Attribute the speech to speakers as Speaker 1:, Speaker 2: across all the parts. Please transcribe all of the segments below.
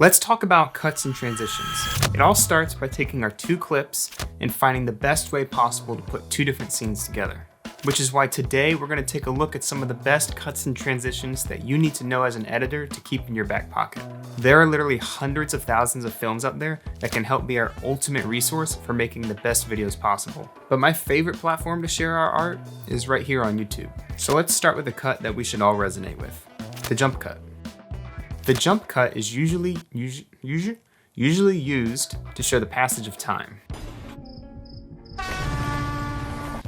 Speaker 1: Let's talk about cuts and transitions. It all starts by taking our two clips and finding the best way possible to put two different scenes together. Which is why today we're going to take a look at some of the best cuts and transitions that you need to know as an editor to keep in your back pocket. There are literally hundreds of thousands of films out there that can help be our ultimate resource for making the best videos possible. But my favorite platform to share our art is right here on YouTube. So let's start with a cut that we should all resonate with, the jump cut. The jump cut is usually used to show the passage of time.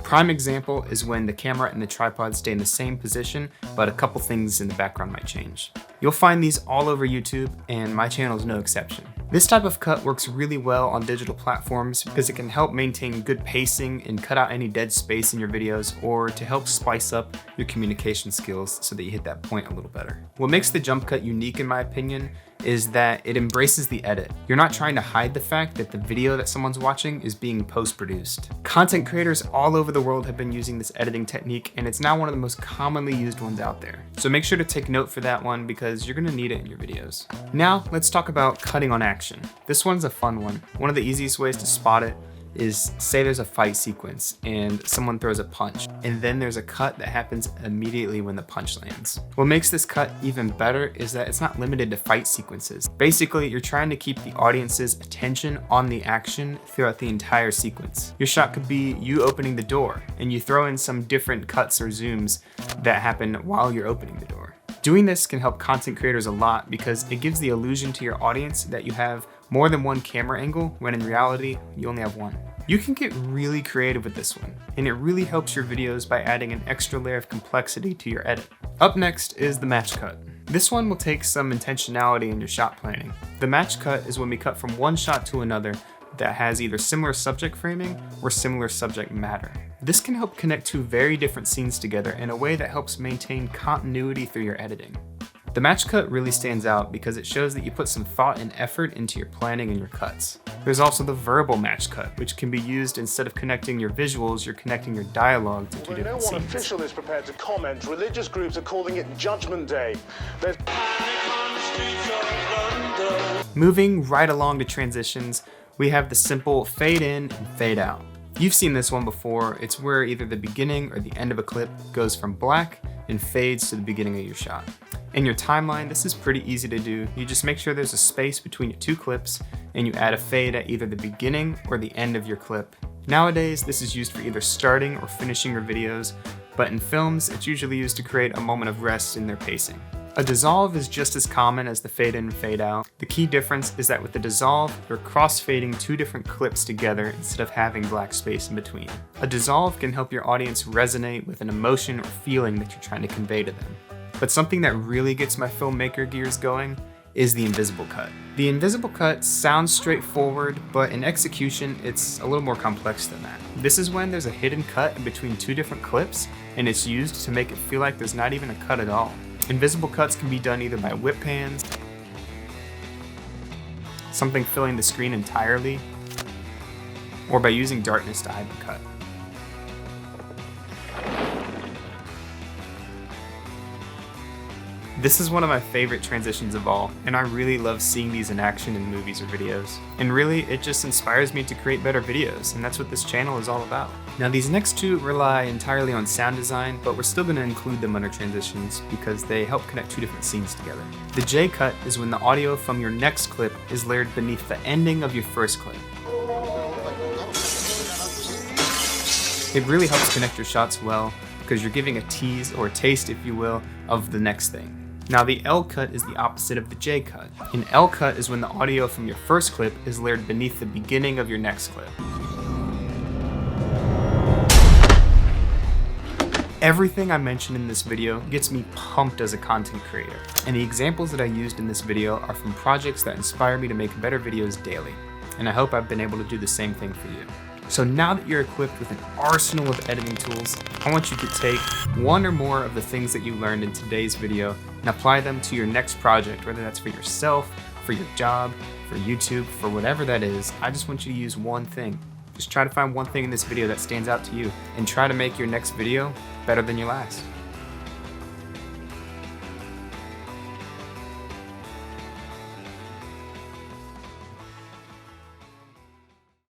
Speaker 1: Prime example is when the camera and the tripod stay in the same position, but a couple things in the background might change. You'll find these all over YouTube, and my channel is no exception. This type of cut works really well on digital platforms because it can help maintain good pacing and cut out any dead space in your videos, or to help spice up your communication skills so that you hit that point a little better. What makes the jump cut unique in my opinion is that it embraces the edit. You're not trying to hide the fact that the video that someone's watching is being post-produced. Content creators all over the world have been using this editing technique, and it's now one of the most commonly used ones out there. So make sure to take note for that one because you're gonna need it in your videos. Now, let's talk about cutting on action. This one's a fun one. One of the easiest ways to spot it is, say there's a fight sequence and someone throws a punch, and then there's a cut that happens immediately when the punch lands. What makes this cut even better is that it's not limited to fight sequences. Basically, you're trying to keep the audience's attention on the action throughout the entire sequence. Your shot could be you opening the door, and you throw in some different cuts or zooms that happen while you're opening the door. Doing this can help content creators a lot because it gives the illusion to your audience that you have more than one camera angle, when in reality, you only have one. You can get really creative with this one, and it really helps your videos by adding an extra layer of complexity to your edit. Up next is the match cut. This one will take some intentionality in your shot planning. The match cut is when we cut from one shot to another that has either similar subject framing or similar subject matter. This can help connect two very different scenes together in a way that helps maintain continuity through your editing. The match cut really stands out because it shows that you put some thought and effort into your planning and your cuts. There's also the verbal match cut, which can be used instead of connecting your visuals, you're connecting your dialogue to two different scenes.
Speaker 2: No one official is prepared to comment. Religious groups are calling it Judgment Day.
Speaker 1: Moving right along to transitions, we have the simple fade in and fade out. You've seen this one before. It's where either the beginning or the end of a clip goes from black and fades to the beginning of your shot. In your timeline, this is pretty easy to do. You just make sure there's a space between your two clips and you add a fade at either the beginning or the end of your clip. Nowadays, this is used for either starting or finishing your videos, but in films, it's usually used to create a moment of rest in their pacing. A dissolve is just as common as the fade in and fade out. The key difference is that with the dissolve, you're cross-fading two different clips together instead of having black space in between. A dissolve can help your audience resonate with an emotion or feeling that you're trying to convey to them. But something that really gets my filmmaker gears going is the invisible cut. The invisible cut sounds straightforward, but in execution, it's a little more complex than that. This is when there's a hidden cut in between two different clips, and it's used to make it feel like there's not even a cut at all. Invisible cuts can be done either by whip pans, something filling the screen entirely, or by using darkness to hide the cut. This is one of my favorite transitions of all, and I really love seeing these in action in movies or videos. And really, it just inspires me to create better videos, and that's what this channel is all about. Now these next two rely entirely on sound design, but we're still going to include them under transitions because they help connect two different scenes together. The J cut is when the audio from your next clip is layered beneath the ending of your first clip. It really helps connect your shots well because you're giving a tease or a taste, if you will, of the next thing. Now the L cut is the opposite of the J cut. An L cut is when the audio from your first clip is layered beneath the beginning of your next clip. Everything I mentioned in this video gets me pumped as a content creator, and the examples that I used in this video are from projects that inspire me to make better videos daily, and I hope I've been able to do the same thing for you. So now that you're equipped with an arsenal of editing tools, I want you to take one or more of the things that you learned in today's video and apply them to your next project, whether that's for yourself, for your job, for YouTube, for whatever that is. I just want you to use one thing. Just try to find one thing in this video that stands out to you and try to make your next video better than your last.